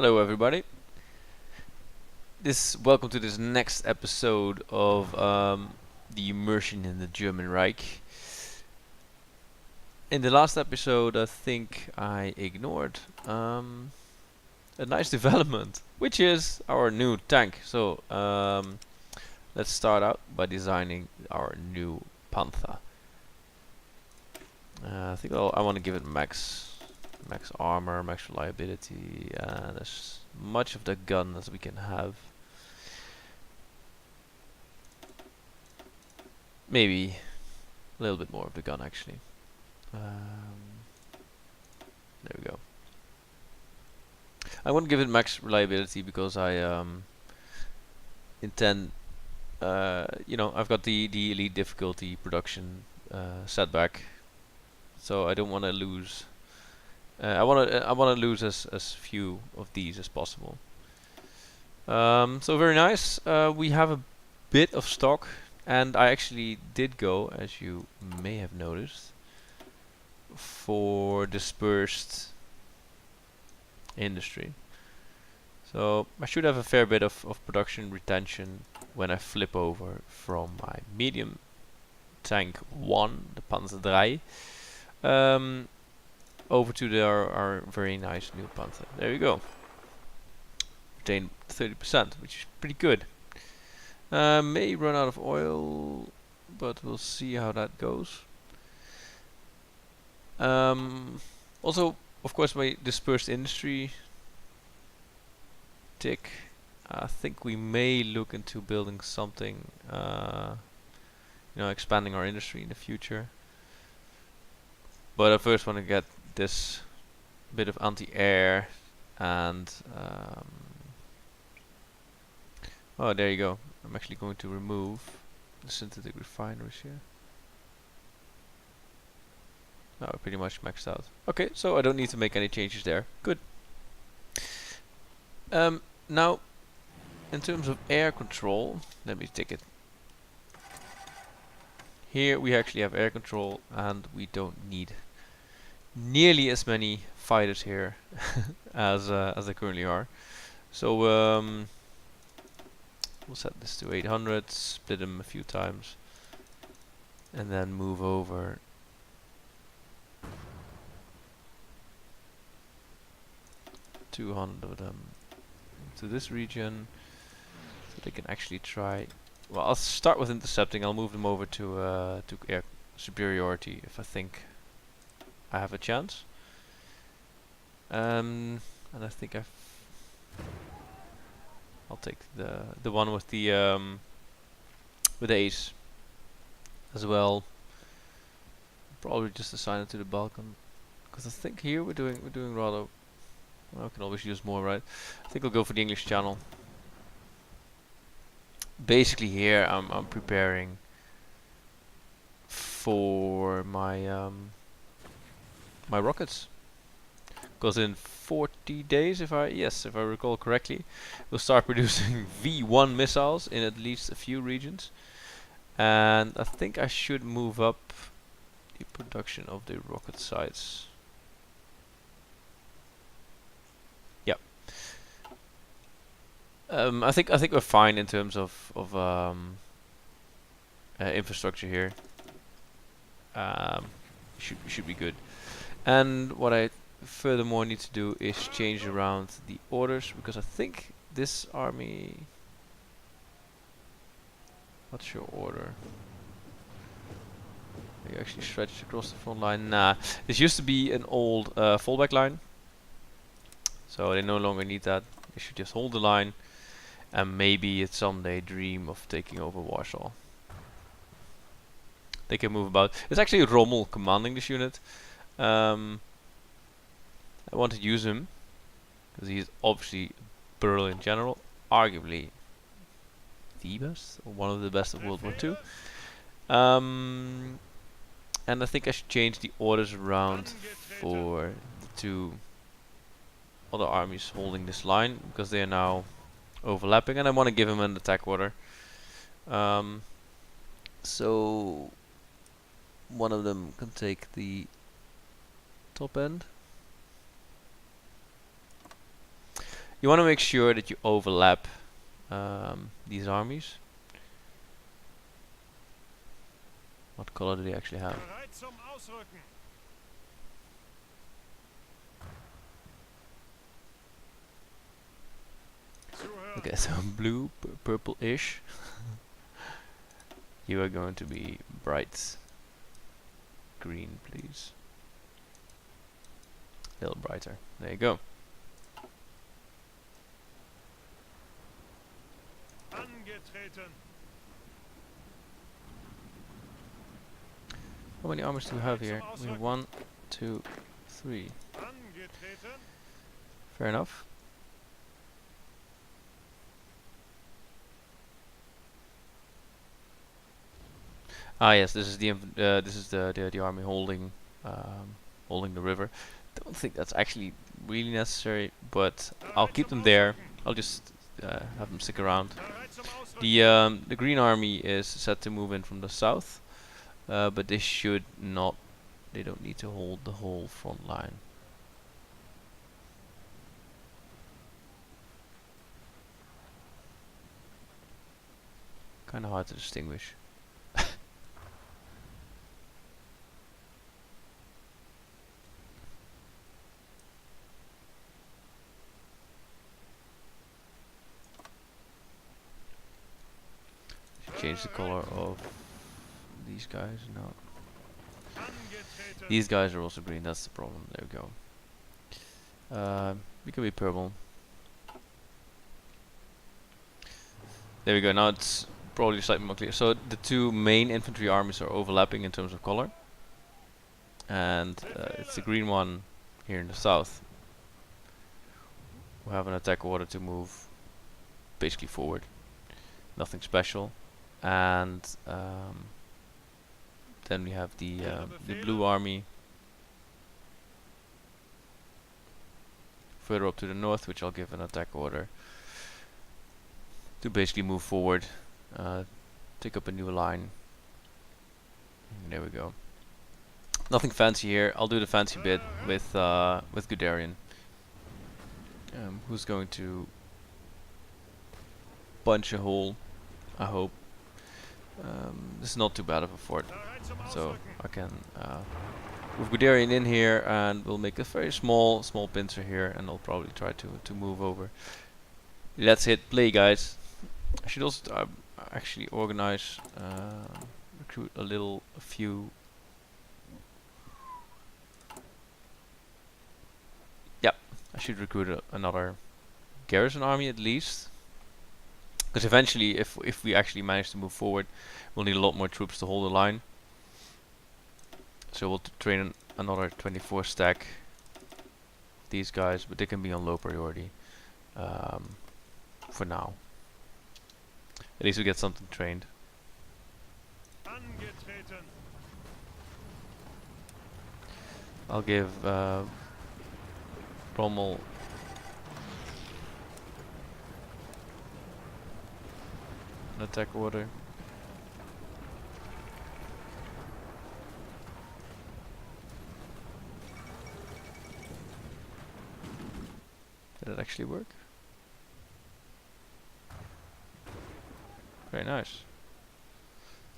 Hello everybody. Welcome to this next episode of the immersion in the German Reich. In the last episode I think I ignored a nice development, which is our new tank. So let's start out by designing our new Panther. I think I want to give it max armor, max reliability, and as much of the gun as we can have. Maybe a little bit more of the gun actually. There we go. I want to give it max reliability because I intend, I've got the elite difficulty production setback, so I don't want to lose. I want to lose as few of these as possible. So very nice. We have a bit of stock, and I actually did go, as you may have noticed, for dispersed industry. So I should have a fair bit of production retention when I flip over from my medium tank 1, the Panzer 3, over to our very nice new Panther. There you go. Retain 30%, which is pretty good. May run out of oil, but we'll see how that goes. Also, of course, my dispersed industry tick. I think we may look into building something, expanding our industry in the future. But I first want to get this bit of anti-air and oh, there you go. I'm actually going to remove the synthetic refineries here. No, pretty much maxed out. Okay, so I don't need to make any changes there. Good. Now, in terms of air control, let me take it. Here we actually have air control, and we don't need nearly as many fighters here as there currently are. So we'll set this to 800, split them a few times, and then move over 200 of them to this region, so they can actually try. Well, I'll start with intercepting. I'll move them over to air superiority if I think I have a chance. And I think I'll take the one with the ace as well. Probably just assign it to the Balkan, because I think here we're doing rather. Well, I can always use more, right? I think I'll go for the English Channel. Basically, here I'm preparing for my my rockets, because in 40 days, if I recall correctly, we'll start producing V1 missiles in at least a few regions, and I think I should move up the production of the rocket sites. I think we're fine in terms of infrastructure here. Should be good. And what I furthermore need to do is change around the orders, because I think this army. What's your order? Are you actually stretched across the front line? Nah. This used to be an old fallback line, so they no longer need that. They should just hold the line, and maybe it's someday dream of taking over Warsaw. They can move about. It's actually Rommel commanding this unit. I want to use him because he's obviously a brilliant general, arguably the best, or one of the best of World War II. And I think I should change the orders around for the two other armies holding this line, because they are now overlapping, and I want to give him an attack order. So one of them can take the top end. You want to make sure that you overlap these armies. What color do they actually have? Okay, so blue, purple-ish. You are going to be bright green, please. A little brighter. There you go. How many armies do we have here? We have 1, 2, 3. Fair enough. Ah yes, this is the the army holding holding the river. Don't think that's actually really necessary, but I'll keep them there. I'll just have them stick around. The green army is set to move in from the south, but they should not. They don't need to hold the whole front line. Kind of hard to distinguish. Change the color of these guys. No, these guys are also green. That's the problem. There we go. We can be purple. There we go. Now it's probably slightly more clear. So the two main infantry armies are overlapping in terms of color, and it's the green one here in the south. We have an attack order to move basically forward. Nothing special. And then we have the blue army further up to the north, which I'll give an attack order to basically move forward, take up a new line. And there we go. Nothing fancy here. I'll do the fancy bit with Guderian, who's going to punch a hole, I hope. This is not too bad of a fort, so I can move Guderian in here, and we'll make a very small pincer here, and I'll probably try to move over. Let's hit play, guys. I should also actually organize, recruit a few. Yeah, I should recruit another garrison army at least. Because eventually, if we actually manage to move forward, we'll need a lot more troops to hold the line. So we'll train another 24 stack of these guys, but they can be on low priority for now. At least we get something trained. I'll give Rommel an attack order. Did it actually work? Very nice.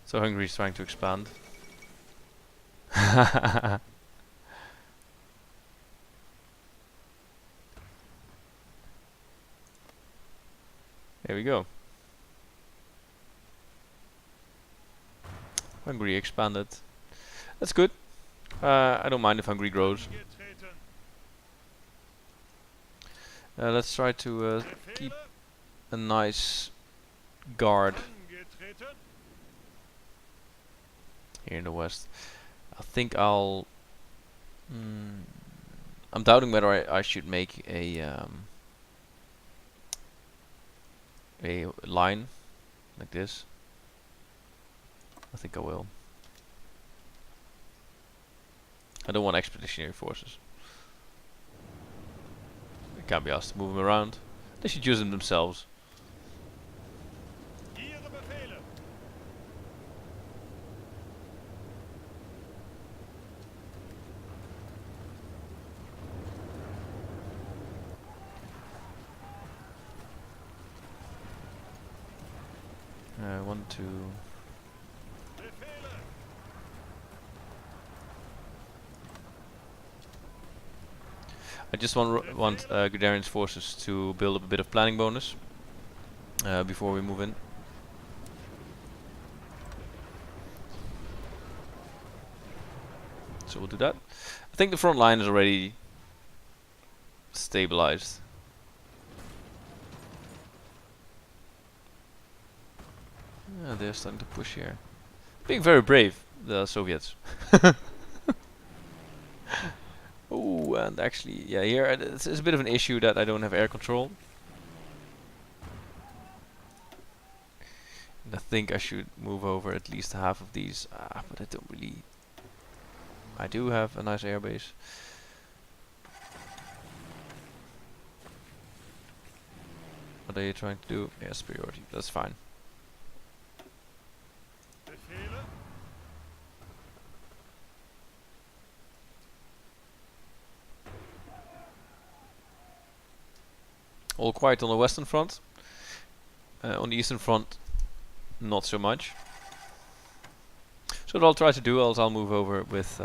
So Hungary is trying to expand. There we go. Hungary expanded. That's good. I don't mind if Hungary grows. Let's try to keep a nice guard here in the west. I think I'll. I'm doubting whether I should make a line like this. I think I will. I don't want expeditionary forces. I can't be asked to move them around. They should use them themselves. to... I just want Guderian's forces to build up a bit of planning bonus before we move in. So we'll do that. I think the front line is already stabilized. They're starting to push here. Being very brave, the Soviets. Oh, and actually, yeah, here it's a bit of an issue that I don't have air control. And I think I should move over at least half of these, but I don't really. I do have a nice airbase. What are you trying to do? Yes, priority. That's fine. All quiet on the western front. On the eastern front, not so much. So what I'll try to do is I'll move over with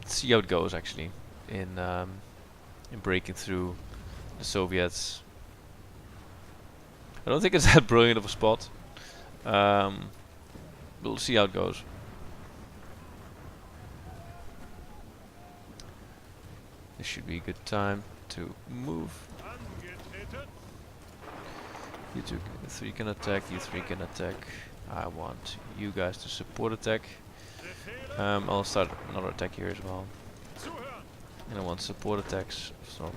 see how it goes actually in breaking through the Soviets. I don't think it's that brilliant of a spot. We'll see how it goes. This should be a good time to move. You two, 3 can attack, you 3 can attack. I want you guys to support attack. I'll start another attack here as well. And I want support attacks from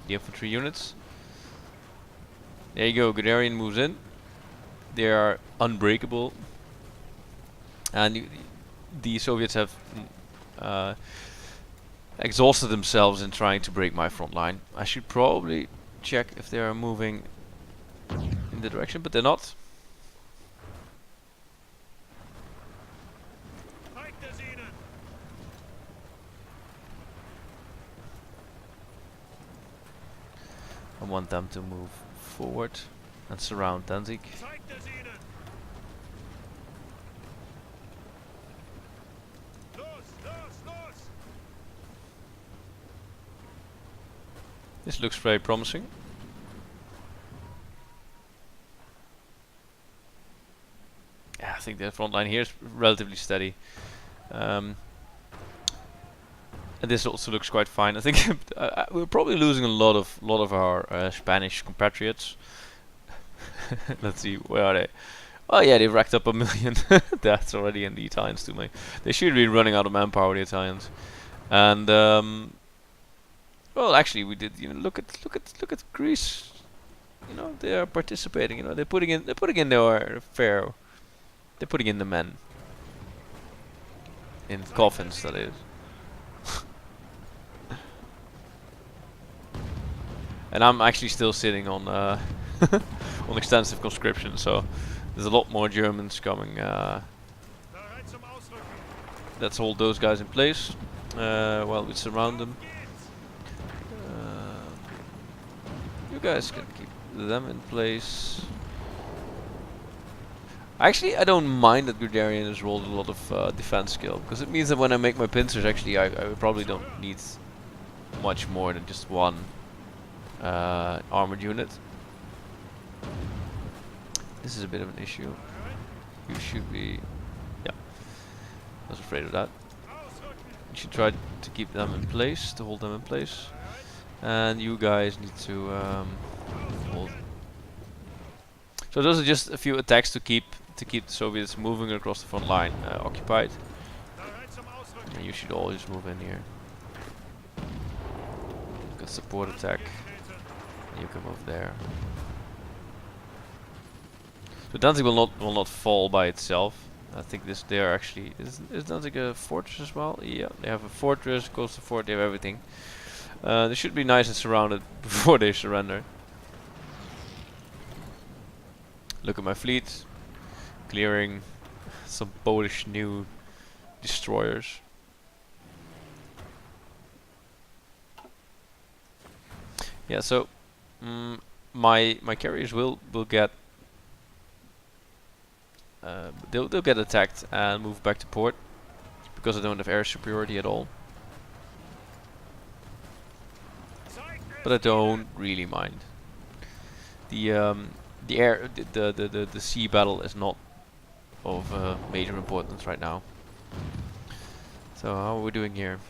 the infantry units. There you go, Guderian moves in. They are unbreakable. And the Soviets have exhausted themselves in trying to break my front line. I should probably check if they are moving in the direction, but they're not. I want them to move forward and surround Danzig. This looks very promising. Yeah, I think the front line here is relatively steady. And this also looks quite fine. I think we're probably losing a lot of our Spanish compatriots. Let's see, where are they? Oh yeah, they've racked up 1 million deaths already, in the Italians too many. They should be running out of manpower, the Italians. And well, actually, we did. You know, look at Greece. You know, they are participating. You know, they're putting in their fair. They're putting in the men in coffins. That is. And I'm actually still sitting on on extensive conscription, so there's a lot more Germans coming. Let's hold those guys in place while we surround them. You guys can keep them in place. Actually, I don't mind that Guderian has rolled a lot of defense skill, because it means that when I make my pincers, actually, I probably don't need much more than just one armored unit. This is a bit of an issue. You should be... yeah, I was afraid of that. You should try to keep them in place, to hold them in place. And you guys need to hold. So those are just a few attacks to keep the Soviets moving across the front line occupied. And you should all just move in here. Got support attack. And you come over there. So Danzig will not fall by itself. I think they are actually is Danzig a fortress as well? Yeah, they have a fortress, coastal fort, they have everything. They should be nice and surrounded before they surrender. Look at my fleet, clearing some Polish new destroyers. Yeah, so my carriers will get they'll get attacked and move back to port because I don't have air superiority at all. But I don't really mind. The air, the sea battle is not of major importance right now. So how are we doing here?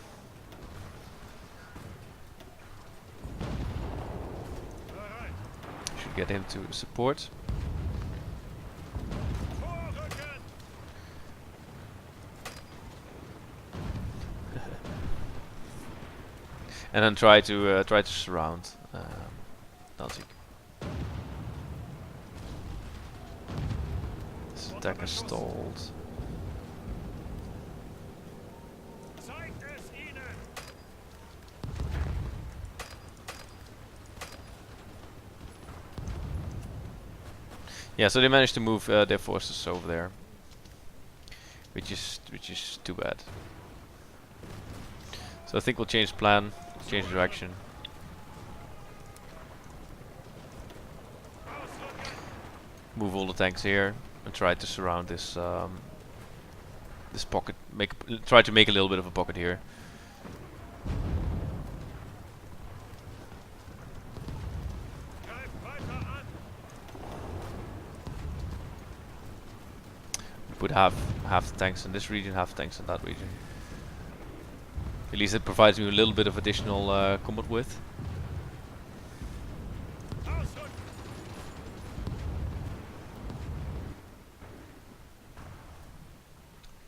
Should get him to support. And then try to surround Danzig. This attack is stalled. Yeah, so they managed to move their forces over there, which is too bad. So I think we'll change plan, change direction. Move all the tanks here and try to surround this this pocket. Try to make a little bit of a pocket here. Put half the tanks in this region, half tanks in that region. At least it provides me a little bit of additional combat width.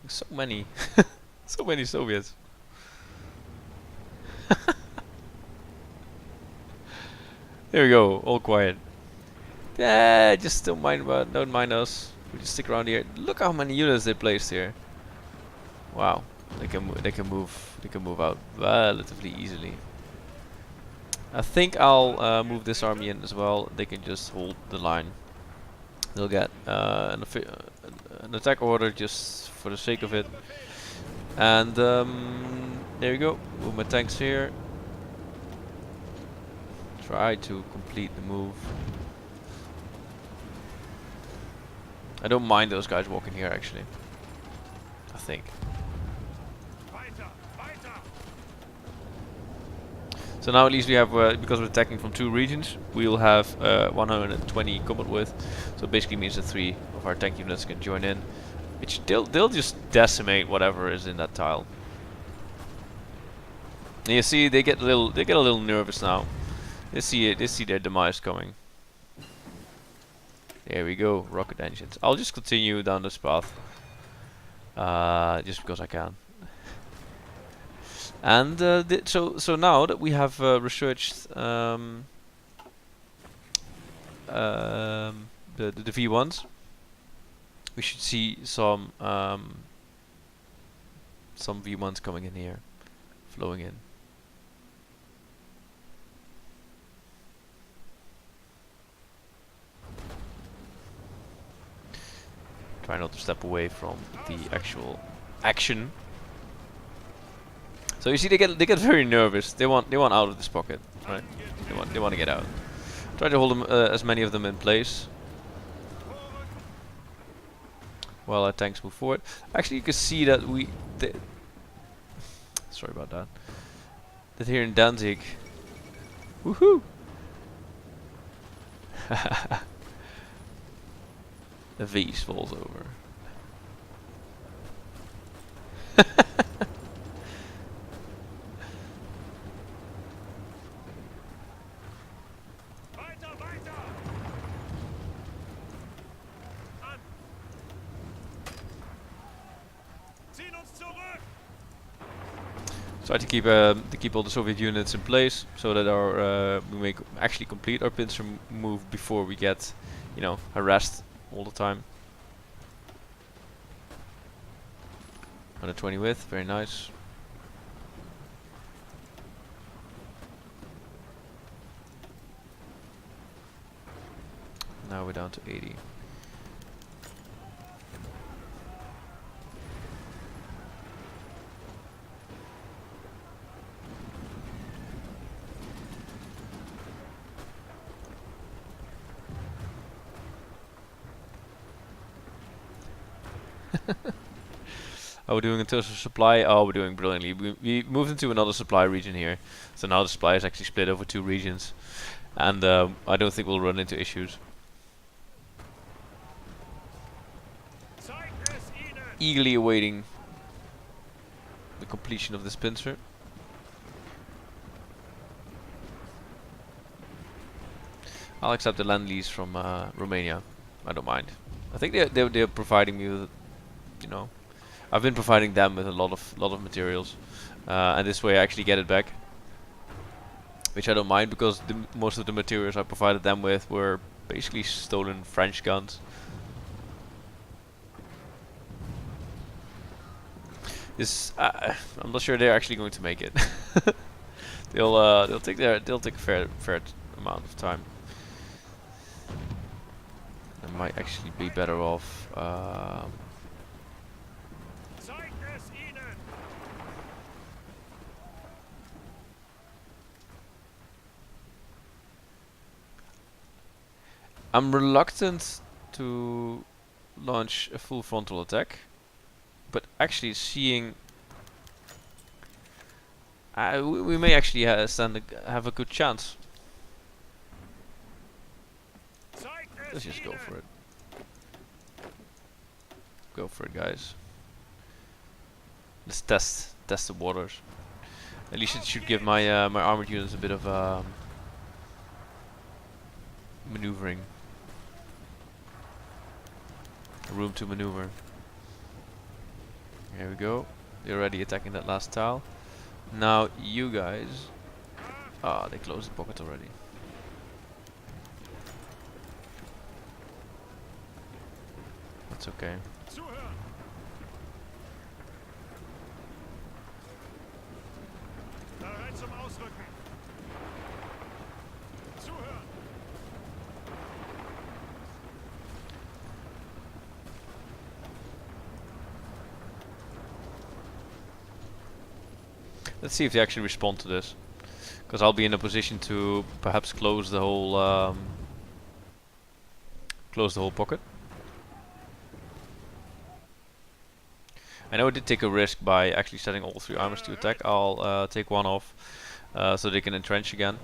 So many, so many Soviets. There we go, all quiet. Yeah, just don't mind us. We just stick around here. Look how many units they placed here. Wow, they can move out relatively easily. I think I'll move this army in as well. They can just hold the line. They'll get an attack order just for the sake of it. And there you go. Move my tanks here. Try to complete the move. I don't mind those guys walking here actually. I think. So now at least we have, because we're attacking from 2 regions, we'll have 120 combat width. So it basically means that 3 of our tank units can join in, which they'll just decimate whatever is in that tile. And you see, they get a little nervous now. They see their demise coming. There we go, rocket engines. I'll just continue down this path, just because I can. And so now that we have researched the V1s, we should see some V1s coming in here, flowing in. Try not to step away from the actual action. So you see, they get very nervous. They want out of this pocket, right? They want to get out. Try to hold them, as many of them in place, while our tanks move forward. Actually, you can see that sorry about that. That here in Danzig, woohoo! The vase falls over. Try to keep all the Soviet units in place so that our we may actually complete our pincer move before we get, you know, harassed all the time. 120 width, very nice. Now we're down to 80. How are we doing in terms of supply? Oh, we're doing brilliantly. We moved into another supply region here, so now the supply is actually split over 2 regions, and I don't think we'll run into issues. Eagerly awaiting the completion of this pincer. I'll accept the land lease from Romania. I don't mind. I think they're providing me with, you know, I've been providing them with a lot of materials, and this way I actually get it back, which I don't mind because most of the materials I provided them with were basically stolen French guns. This I'm not sure they're actually going to make it. they'll take a fair amount of time. I might actually be better off. I'm reluctant to launch a full frontal attack, but actually seeing we may actually have a good chance. Let's just go for it. Go for it, guys. Let's test the waters. At least it should give my my armored units a bit of maneuvering. Room to maneuver. Here we go. They're already attacking that last tile. Now you guys. Ah, they closed the pocket already. That's okay. Let's see if they actually respond to this, because I'll be in a position to perhaps close the whole pocket. I know I did take a risk by actually setting all 3 armors to attack. I'll take one off so they can entrench again.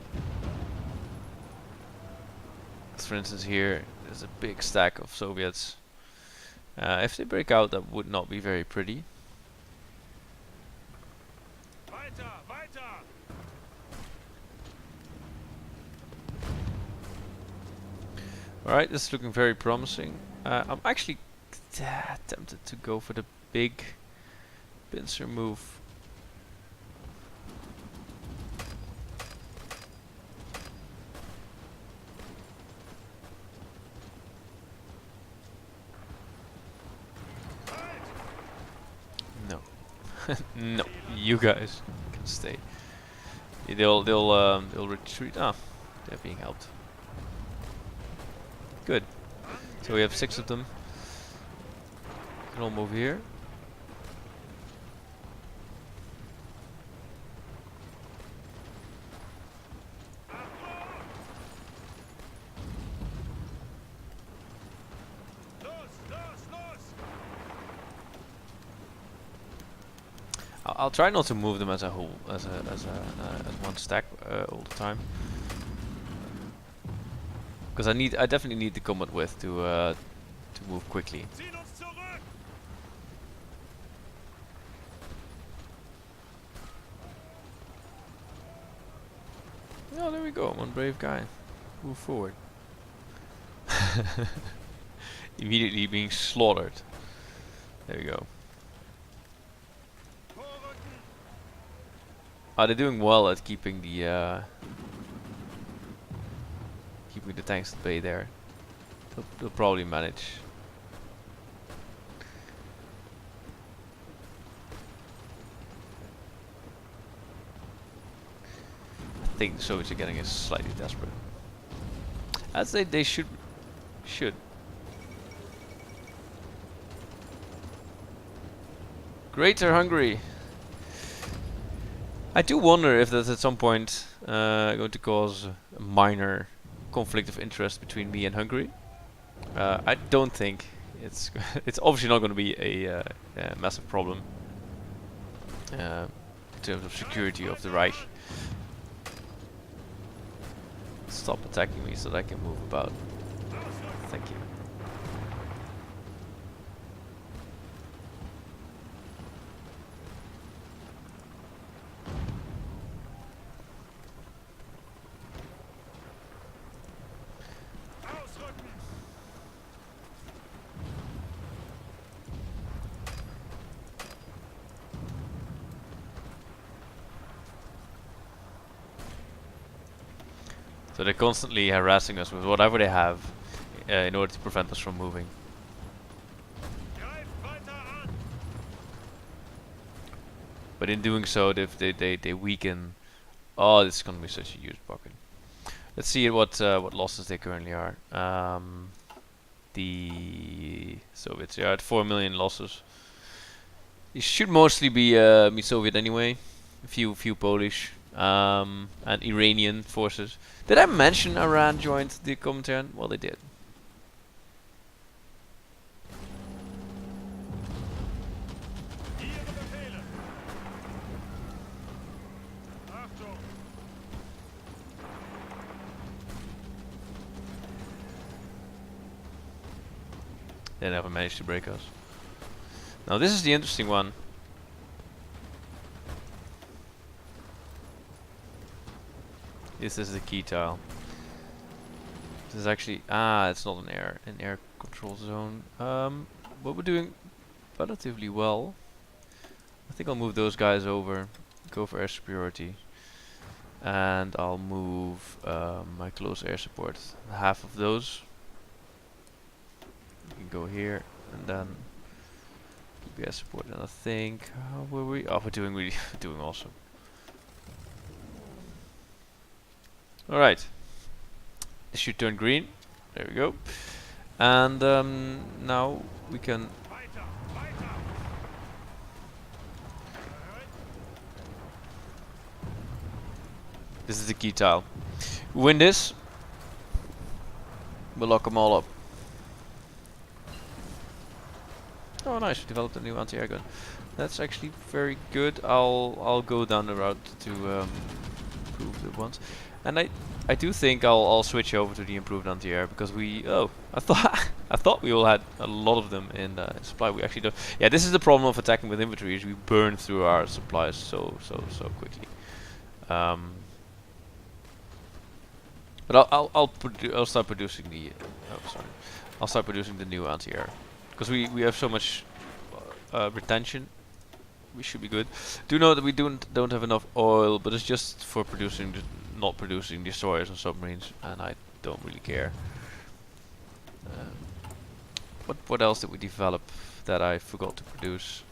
For instance, here there's a big stack of Soviets. If they break out, that would not be very pretty. Alright, this is looking very promising. I'm actually tempted to go for the big pincer move. No. No, you guys can stay. They'll retreat. Ah, they're being helped. Good. So we have 6 of them. Can all move here. I'll try not to move them as a whole, as one stack all the time. Because I definitely need the combat width to move quickly. Oh, there we go. One brave guy. Move forward. Immediately being slaughtered. There we go. They're doing well at keeping the tanks at bay there. They'll probably manage. I think the Soviets are getting slightly desperate. I'd say they should. Greater Hungary. I do wonder if that's at some point going to cause a minor conflict of interest between me and Hungary. I don't think it's it's obviously not going to be a massive problem in terms of security of the Reich. Stop attacking me so that I can move about. Thank you. So they're constantly harassing us with whatever they have in order to prevent us from moving. But in doing so, they weaken. Oh, this is going to be such a huge bucket. Let's see what losses they currently are. The Soviets are at 4 million losses. It should mostly be Soviet anyway. A few Polish and Iranian forces. Did I mention Iran joined the Comintern? Well, they did. They never managed to break us. Now this is the interesting one. This is the key tile. This is actually it's not an air control zone. But we're doing relatively well. I think I'll move those guys over, go for air superiority, and I'll move my close air support. Half of those. You can go here and then keep air support. And I think how were we? Oh, we're doing really doing awesome. Alright, this should turn green. There we go. And now we can. This is the key tile. We win this, we'll lock them all up. Oh, nice! We developed a new anti-air gun. That's actually very good. I'll go down the route to improve the ones. And I do think I'll switch over to the improved anti-air because I thought we all had a lot of them in supply. We actually don't. Yeah, this is the problem of attacking with infantry, is we burn through our supplies so quickly. But I'll start producing the I'll start producing the new anti-air because we have so much retention. We should be good. Do know that we don't have enough oil, but it's just for producing not producing destroyers and submarines, and I don't really care. What else did we develop that I forgot to produce?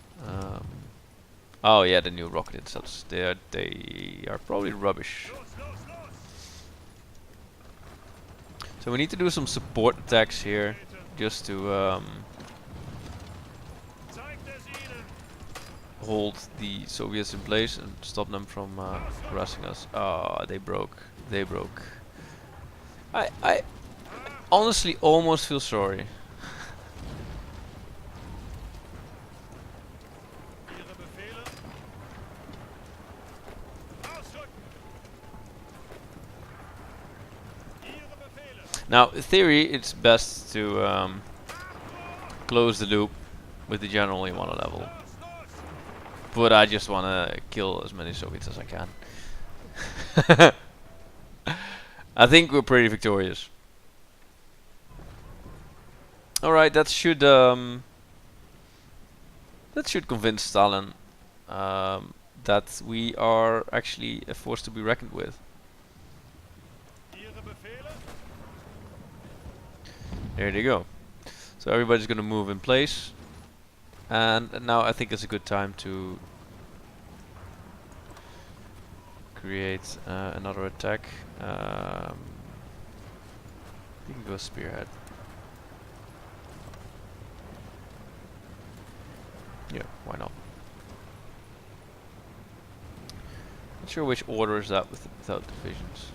Oh yeah, the new rocket interceptors. They are probably rubbish. So we need to do some support attacks here, just to hold the Soviets in place and stop them from harassing us. Ah, they broke. They broke. I honestly almost feel sorry. Now, in theory, it's best to close the loop with the general you want to level. But I just want to kill as many Soviets as I can. I think we're pretty victorious. Alright, that should convince Stalin that we are actually a force to be reckoned with. There they go. So everybody's gonna move in place. And now I think it's a good time to create another attack. You can go spearhead. Yeah, why not? Not sure which order is that without divisions.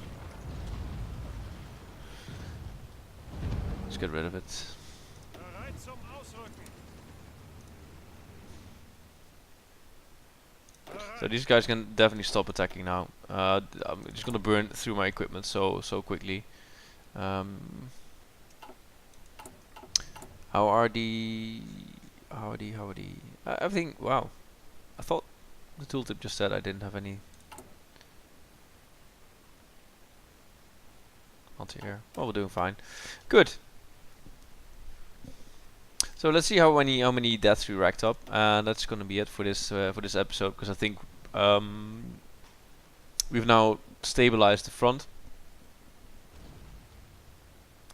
Let's get rid of it. So these guys can definitely stop attacking now. I'm just gonna burn through my equipment so quickly. How are the? Everything. Wow. I thought the tooltip just said I didn't have any anti-air. Well, we're doing fine. Good. So let's see how many deaths we racked up, and that's gonna be it for this episode, because I think we've now stabilized the front.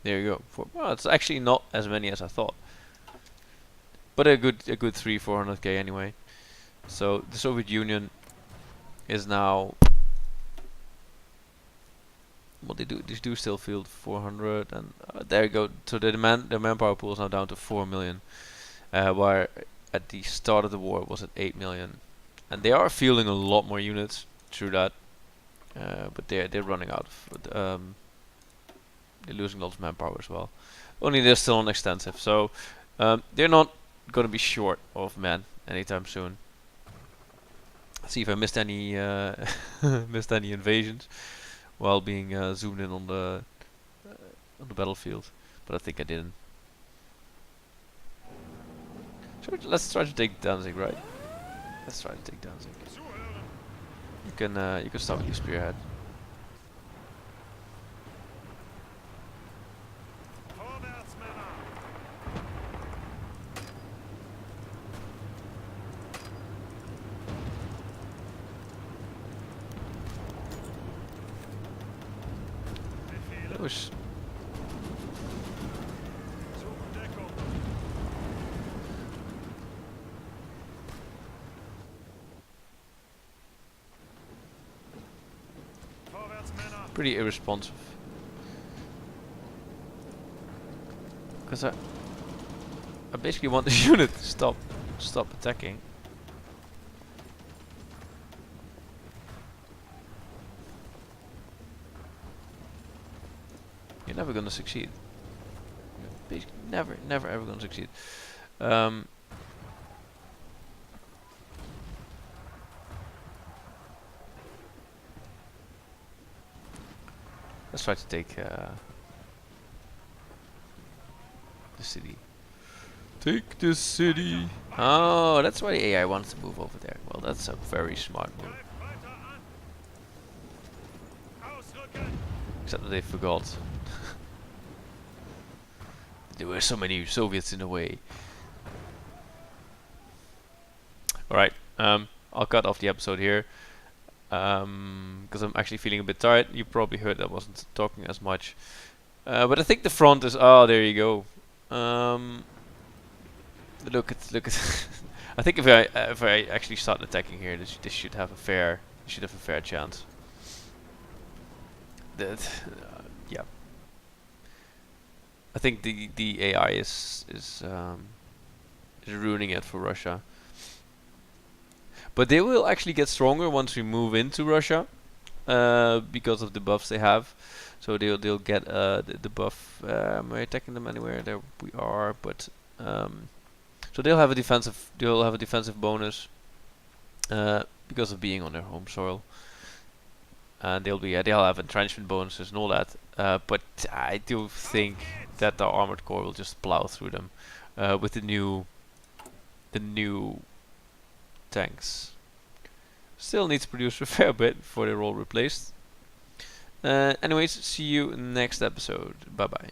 There you go. Well, it's actually not as many as I thought, but a good 300-400k anyway. So the Soviet Union is now, well, they do still field 400, and there you go. So the manpower pool is now down to 4 million, where at the start of the war it was at 8 million, and they are fielding a lot more units through that, but they're running out of they're losing lots of manpower as well. Only they're still on extensive, so they're not gonna be short of men anytime soon. Let's see if I missed any missed any invasions while being zoomed in on the battlefield, but I think I didn't. So let's try to take Danzig, right? Let's try to take Danzig. You can start with your spearhead. Push. Pretty irresponsive. Because I basically want this unit to stop attacking. You're never gonna succeed. Basically never ever gonna succeed. Let's try to take the city. Take the city. Oh, that's why the AI wants to move over there. Well, that's a very smart move. Except that they forgot. There were so many Soviets in the way. Alright, I'll cut off the episode here. Because I'm actually feeling a bit tired. You probably heard I wasn't talking as much. But I think the front is... Oh, there you go. Look at... I think if I actually start attacking here, this should have a fair chance. Yeah. I think the AI is ruining it for Russia. But they will actually get stronger once we move into Russia, because of the buffs they have. So they'll get the buff. Am I attacking them anywhere? There we are. But so they'll have a defensive bonus because of being on their home soil. And they'll have entrenchment bonuses and all that. But I do think that the armored core will just plow through them with the new tanks. Still needs to produce a fair bit before they're all replaced. Anyways, see you next episode. Bye bye.